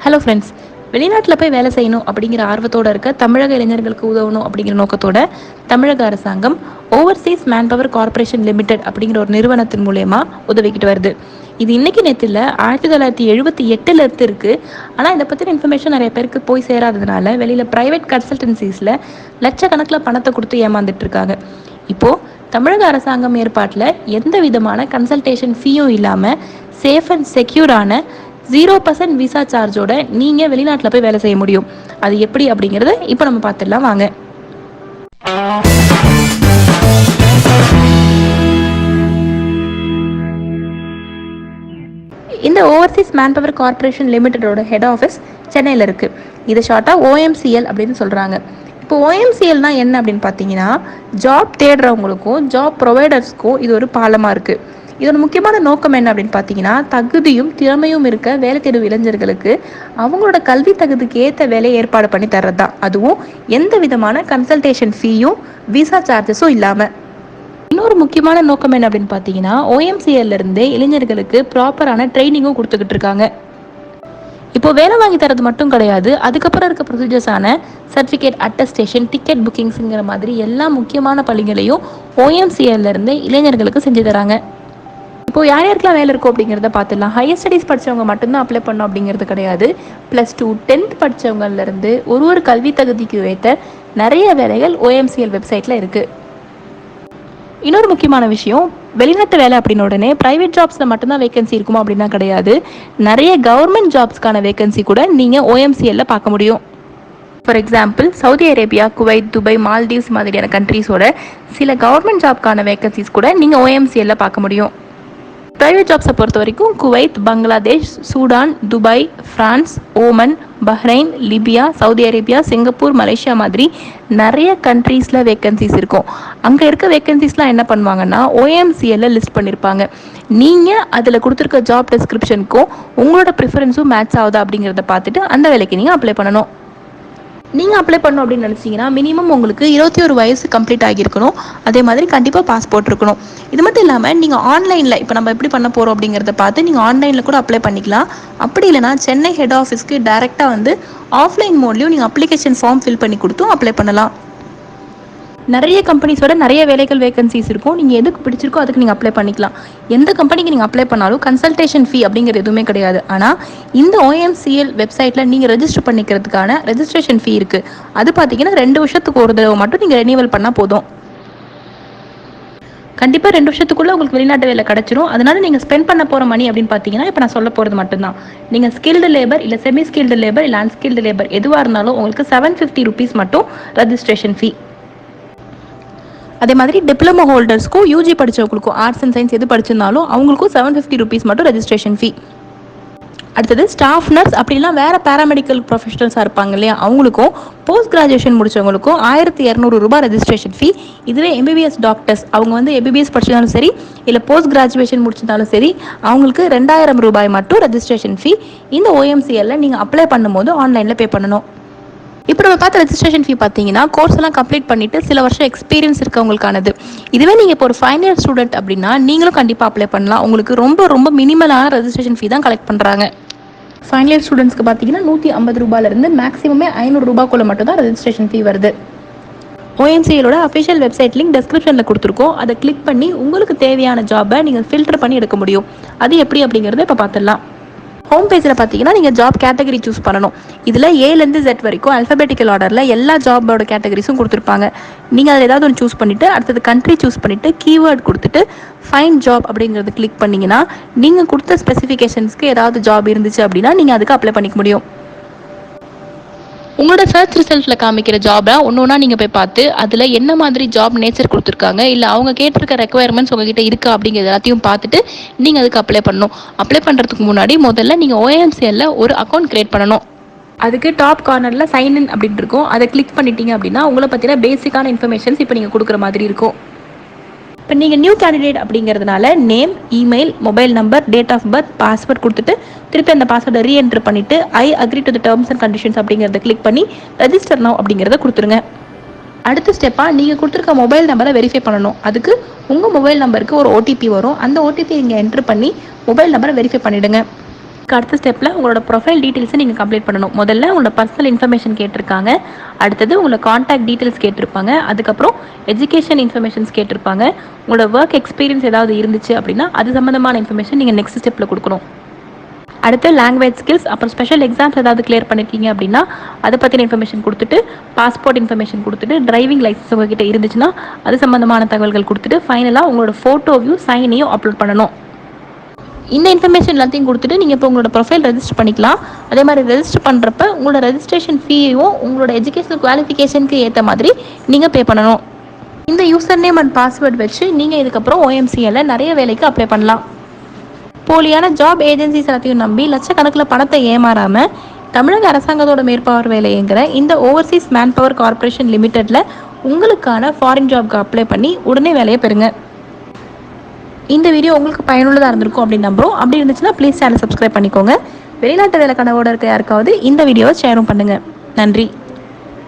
Hello friends, வெளிநாட்டில் போய் வேலை செய்யணும் அப்படிங்கிற ஆர்வத்தோடு இருக்க தமிழக இளைஞர்களுக்கு உதவணும் அப்படிங்கிற நோக்கத்தோட தமிழக அரசாங்கம் ஓவர்சீஸ் மேன்பவர் கார்ப்பரேஷன் லிமிடெட் அப்படிங்கிற ஒரு நிறுவனத்தின் மூலயமா உதவிக்கிட்டு வருது. இது இன்னைக்கு நேற்று இல்லை, 1978 இருக்குது. ஆனால் இதை பற்றின இன்ஃபர்மேஷன் நிறைய பேருக்கு போய் சேராததுனால வெளியில் ப்ரைவேட் கன்சல்டன்சிஸில் லட்சக்கணக்கில் பணத்தை கொடுத்து ஏமாந்துட்டு இருக்காங்க. இப்போது தமிழக அரசாங்கம் ஏற்பாட்டில் எந்த விதமான கன்சல்டேஷன் ஃபீயும் இல்லாமல் சேஃப் அண்ட் செக்யூரான 0% விசா சார்ஜோட நீங்கள் வெளிநாட்டில் போய் வேலை செய்ய முடியும். அது எப்படி அப்படிங்கிறத இப்போ நம்ம பார்த்துடலாம் வாங்க. இந்த ஓவர்சீஸ் மேன்பவர் கார்ப்பரேஷன் லிமிடெடோட ஹெட் ஆஃபீஸ் சென்னையில் இருக்குது. இதை ஷார்ட்டாக OMCL அப்படின்னு சொல்கிறாங்க. இப்போ OMCLனா என்ன அப்படின்னு பார்த்தீங்கன்னா, ஜாப் தேடுறவங்களுக்கும் ஜாப் ப்ரொவைடர்ஸ்க்கும் இது ஒரு பாலமாக இருக்குது. இதோட முக்கியமான நோக்கம் என்ன அப்படின்னு பார்த்தீங்கன்னா, தகுதியும் திறமையும் இருக்க வேலை தேடும் இளைஞர்களுக்கு அவங்களோட கல்வி தகுதிக்கு ஏற்ற வேலையை ஏற்பாடு பண்ணி தர்றது தான். அதுவும் எந்த விதமான கன்சல்டேஷன் ஃபீயும் விசா சார்ஜஸும் இல்லாமல். இன்னொரு முக்கியமான நோக்கம் என்ன அப்படின்னு பார்த்தீங்கன்னா, OMCLலேருந்து இளைஞர்களுக்கு ப்ராப்பரான ட்ரைனிங்கும் கொடுத்துக்கிட்டு இருக்காங்க. இப்போ வேலை வாங்கி தரது மட்டும் கிடையாது, அதுக்கப்புறம் இருக்க ப்ரொசீஜர்ஸான சர்டிஃபிகேட், அட்டஸ்டேஷன், டிக்கெட் புக்கிங்ஸுங்கிற மாதிரி எல்லா முக்கியமான பணிகளையும் OMCLலேருந்து இளைஞர்களுக்கு செஞ்சு தராங்க. இப்போ யார் யாருக்கெல்லாம் வேலை இருக்கும் அப்படிங்கிறத பார்த்துடலாம். ஹையர் ஸ்டடீஸ் படித்தவங்க மட்டும்தான் அப்ளை பண்ணோம் அப்படிங்கிறது கிடையாது. +2, 10th படித்தவங்கலேருந்து ஒரு கல்வி தகுதிக்கு ஏற்ற நிறைய வேலைகள் OMCL வெப்சைட்டில் இருக்குது. இன்னொரு முக்கியமான விஷயம், வெளிநாட்டு வேலை அப்படின்னு உடனே ப்ரைவேட் ஜாப்ஸில் மட்டும்தான் வேகன்சி இருக்குமா அப்படின்னா கிடையாது. நிறைய கவர்மெண்ட் ஜாப்ஸ்க்கான வேகன்சி கூட நீங்கள் OMCLல பார்க்க முடியும். For example, Saudi Arabia, Kuwait, Dubai, Maldives மாதிரியான கண்ட்ரீஸோட சில கவர்மெண்ட் ஜாப்க்கான வேகன்சிஸ் கூட நீங்கள் OMCLல பார்க்க முடியும். ப்ரைவேட் ஜாப்ஸை பொறுத்த வரைக்கும் Kuwait, Bangladesh, Sudan, Dubai, France, Oman, Bahrain, Libya, Saudi Arabia, Singapore, Malaysia மாதிரி நிறைய கண்ட்ரீஸில் வேக்கன்சிஸ் இருக்கும். அங்கே இருக்க வேக்கன்சிஸ்லாம் என்ன பண்ணுவாங்கன்னா, OMCLல லிஸ்ட் பண்ணியிருப்பாங்க. நீங்கள் அதில் கொடுத்துருக்க ஜாப் டிஸ்கிரிப்ஷனுக்கும் உங்களோட ப்ரிஃபரன்ஸும் மேட்ச் ஆகுதா அப்படிங்கிறத பார்த்துட்டு அந்த வேலைக்கு நீங்கள் அப்ளை பண்ணணும். நீங்கள் அப்ளை பண்ணணும் அப்படின்னு நினச்சிங்கன்னா மினிமம் உங்களுக்கு 21 வயசு கம்ப்ளீட் ஆகியிருக்கணும். அதே மாதிரி கண்டிப்பாக பாஸ்போர்ட் இருக்கணும். இது மட்டும் இல்லாமல் நீங்கள் ஆன்லைனில் இப்போ நம்ம எப்படி பண்ண போகிறோம் அப்படிங்கிறத பார்த்து நீங்கள் ஆன்லைனில் கூட அப்ளை பண்ணிக்கலாம். அப்படி இல்லைனா சென்னை ஹெட் ஆஃபீஸ்க்கு டைரெக்டாக வந்து ஆஃப்லைன் மோட்லேயும் நீங்கள் அப்ளிகேஷன் ஃபார்ம் ஃபில் பண்ணி கொடுத்தும் அப்ளை பண்ணலாம். நிறைய கம்பெனிஸோட நிறைய வேலைகள் வேகன்சிஸ் இருக்கும். நீங்கள் எதுக்கு பிடிச்சிருக்கோ அதுக்கு நீங்கள் அப்ளை பண்ணிக்கலாம். எந்த கம்பெனிக்கு நீங்கள் அப்ளை பண்ணாலும் கன்சல்டேஷன் ஃபீ அப்படிங்கிறது எதுவுமே கிடையாது. ஆனால் இந்த OMCL வெப்சைட்டில் நீங்கள் ரெஜிஸ்டர் பண்ணிக்கிறதுக்கான ரெஜிஸ்ட்ரேஷன் ஃபீ இருக்குது. அது பார்த்தீங்கன்னா 2 வருஷத்துக்கு ஒரு தடவை மட்டும் நீங்கள் ரெனியூவல் பண்ணால் போதும். கண்டிப்பாக 2 வருஷத்துக்குள்ளே உங்களுக்கு வெளிநாட்டு வேலை கிடச்சிரும். அதனால் நீங்கள் ஸ்பெண்ட் பண்ண போகிற மணி அப்படின்னு பார்த்தீங்கன்னா, இப்போ நான் சொல்ல போகிறது மட்டும்தான். நீங்கள் ஸ்கில்டு லேபர் இல்லை செமி ஸ்கில்டு லேபர் இல்லை அன்ஸ்கில்டு லேபர் எதுவாக இருந்தாலும் உங்களுக்கு 750 rupees மட்டும் ரெஜிஸ்ட்ரேஷன் ஃபீ. அதே மாதிரி டிப்ளமோ ஹோல்டர்ஸ்க்கும் UG படித்தவங்களுக்கும் ஆர்ட்ஸ் அண்ட் சயின்ஸ் எது படிச்சிருந்தாலும் அவங்களுக்கும் 750 rupees மட்டும் ரெஜிஸ்ட்ரேஷன் ஃபீ. அடுத்தது ஸ்டாஃப் நர்ஸ் அப்படின்னா வேறு பேராமெடிக்கல் ப்ரொஃபஷனல்ஸாக இருப்பாங்க இல்லையா, அவங்களுக்கும் போஸ்ட் கிராஜுவேஷன் முடித்தவங்களுக்கும் 1200 ரூபாய் ரெஜிஸ்ட்ரேஷன் ஃபீ. இதுவே MBBS டாக்டர்ஸ், அவங்க வந்து MBBS படிச்சிருந்தாலும் சரி இல்லை போஸ்ட் கிராஜுவேஷன் முடிச்சிருந்தாலும் சரி அவங்களுக்கு 2000 ரூபாய் மட்டும் ரெஜிஸ்ட்ரேஷன் ஃபீ. இந்த OMCLல நீங்கள் அப்ளை பண்ணும்போது ஆன்லைனில் பே பண்ணணும். இப்போ நம்ம பார்த்த ரெஜிஸ்ட்ரேஷன் ஃபீ பார்த்தீங்கன்னா கோர்ஸ் எல்லாம் கம்ப்ளீட் பண்ணிவிட்டு சில வருஷம் எக்ஸ்பீரியன்ஸ் இருக்கவங்களுக்கானது. இதுவே நீங்கள் இப்போ ஒரு ஃபைனல் இயர் ஸ்டூடெண்ட் அப்படின்னா நீங்களும் கண்டிப்பாக அப்ளை பண்ணலாம். உங்களுக்கு ரொம்ப மினிமலான ரெஜிஸ்ட்ரேஷன் ஃபீ தான் கலெக்ட் பண்ணுறாங்க. ஃபைனல் இயர் ஸ்டூடெண்ட்ஸ்க்கு பார்த்தீங்கன்னா 150 ரூபாயிலிருந்து மேக்ஸிமமே 500 ரூபாய்க்குள்ள மட்டும் தான் ரெஜிஸ்ட்ரேஷன் ஃபீ வருது. OMCLோட அஃபிஷியல் வெப்சைட் லிங்க் டிஸ்கிரிப்ஷனில் கொடுத்துருக்கோம். அதை கிளிக் பண்ணி உங்களுக்கு தேவையான ஜாபை நீங்கள் ஃபில்டர் பண்ணி எடுக்க முடியும். அது எப்படி அப்படிங்கிறத இப்போ பார்த்துடலாம். ஹோம் பேஜில் பார்த்தீங்கன்னா நீங்கள் ஜாப் கேட்டகரி சூஸ் பண்ணணும். இதில் Aலேருந்து Z வரைக்கும் அல்ஃபபெட்டிக்கல் ஆர்டரில் எல்லா ஜாபோட கேட்டகரிஸும் கொடுத்துருப்பாங்க. நீங்கள் அதில் ஏதாவது ஒன்று சூஸ் பண்ணிவிட்டு அடுத்தது கண்ட்ரி சூஸ் பண்ணிவிட்டு கீவேர்ட் கொடுத்துட்டு ஃபைண்ட் ஜாப் அப்படிங்கிறது கிளிக் பண்ணிங்கன்னா நீங்கள் கொடுத்த ஸ்பெசிஃபிகேஷன்ஸ்க்கு ஏதாவது ஜாப் இருந்துச்சு அப்படின்னா நீங்கள் அதுக்கு அப்ளை பண்ணிக்க முடியும். உங்களோட சர்ச் ரிசல்ட்டில் காமிக்கிற ஜாபை ஒன்று நீங்கள் போய் பார்த்து அதில் என்ன மாதிரி ஜாப் நேச்சர் கொடுத்துருக்காங்க இல்லை அவங்க கேட்டிருக்க ரெக்குவயர்மெண்ட்ஸ் உங்ககிட்ட இருக்கா அப்படிங்கிறது எல்லாத்தையும் பார்த்துட்டு நீங்கள் அதுக்கு அப்ளை பண்ணணும். அப்ளை பண்ணுறதுக்கு முன்னாடி முதல்ல நீங்கள் OMCLல ஒரு அக்கௌண்ட் க்ரியேட் பண்ணணும். அதுக்கு டாப் கார்னரில் சைன்இன் அப்படின்னு இருக்கும். அதை கிளிக் பண்ணிட்டீங்க அப்படின்னா உங்களை பற்றின பேசிக்கான இன்ஃபர்மேஷன்ஸ் இப்போ நீங்கள் கொடுக்குற மாதிரி இருக்கும். இப்போ நீங்கள் நியூ கேண்டிடேட் அப்படிங்கிறதுனால name, email, mobile number, date of birth, password கொடுத்துட்டு திருப்பி அந்த பாஸ்வேர்டை ரீஎன்ட்ரு பண்ணிவிட்டு I agree to the terms and conditions அப்படிங்கிறத கிளிக் பண்ணி ரெஜிஸ்டர் நவ் அப்படிங்கிறத கொடுத்துருங்க. அடுத்த ஸ்டெப்பாக நீங்கள் கொடுத்துருக்க மொபைல் நம்பரை வெரிஃபை பண்ணணும். அதுக்கு உங்கள் மொபைல் நம்பருக்கு ஒரு OTP வரும். அந்த OTP நீங்கள் என்ட்ரு பண்ணி மொபைல் நம்பரை வெரிஃபை பண்ணிவிடுங்க. அதுக்கு அடுத்த ஸ்டெப்பில் உங்களோட ப்ரொஃபைல் டீட்டெயில்ஸை நீங்கள் கம்ப்ளீட் பண்ணணும். முதல்ல உங்களோட பர்சனல் இன்ஃபர்மேஷன் கேட்டிருக்காங்க, அடுத்தது உங்களோட காண்டாக்ட் டீட்டெயில்ஸ் கேட்டிருப்பாங்க, அதுக்கப்புறம் எஜுகேஷன் இன்ஃபர்மேஷன்ஸ் கேட்டிருப்பாங்க. உங்களோட ஒர்க் எக்ஸ்பீரியன்ஸ் ஏதாவது இருந்துச்சு அப்படின்னா அது சம்மந்தமான இன்ஃபர்மேஷன் நீங்கள் நெக்ஸ்ட் ஸ்டெப்பில் கொடுக்கணும். அடுத்து லாங்குவேஜ் ஸ்கில்ஸ், அப்புறம் ஸ்பெஷல் எக்ஸாம்ஸ் ஏதாவது கிளியர் பண்ணியிருக்கீங்க அப்படின்னா அதை பற்றின இன்ஃபர்மேஷன் கொடுத்துட்டு, பாஸ்போர்ட் இன்ஃபர்மேஷன் கொடுத்துட்டு, டிரைவிங் லைசன்ஸ் உங்ககிட்ட இருந்துச்சுன்னா அது சம்மந்தமான தகவல்கள் கொடுத்துட்டு, ஃபைனலாக உங்களோட ஃபோட்டோவையும் சைனையும் அப்லோட் பண்ணணும். இந்த இன்ஃபர்மேஷன் எல்லாத்தையும் கொடுத்துட்டு நீங்கள் இப்போ உங்களோட ப்ரொஃபைல் ரெஜிஸ்டர் பண்ணிக்கலாம். அதே மாதிரி ரெஜிஸ்டர் பண்ணுறப்ப உங்களோட ரெஜிஸ்ட்ரேஷன் ஃபீயையும் உங்களோட எஜுகேஷனல் குவாலிஃபிகேஷனுக்கு ஏற்ற மாதிரி நீங்கள் பே பண்ணணும். இந்த யூசர் நேம் அண்ட் பாஸ்வேர்ட் வச்சு நீங்கள் இதுக்கப்புறம் OMCL நிறைய வேலைக்கு அப்ளை பண்ணலாம். போலியான ஜாப் ஏஜென்சிஸ் எல்லாத்தையும் நம்பி லட்சக்கணக்கில் பணத்தை ஏமாறாமல் தமிழக அரசாங்கத்தோட மேற்பார்வையிலைங்கிற இந்த ஓவர்சீஸ் மேன் பவர் கார்பரேஷன் லிமிடெடில் உங்களுக்கான ஃபாரின் ஜாப்க்கு அப்ளை பண்ணி உடனே வேலையை பெறுங்க. இந்த வீடியோ உங்களுக்கு பயனுள்ளதாக இருந்திருக்கும் அப்படின்னு நம்புகிறோம். அப்படி இருந்துச்சுன்னா ப்ளீஸ் சேனல் சப்ஸ்கிரைப் பண்ணிக்கோங்க. வெளிநாட்டு வேலை கனவோடு இருக்க யாருக்காவது இந்த வீடியோவை ஷேரும் பண்ணுங்கள். நன்றி.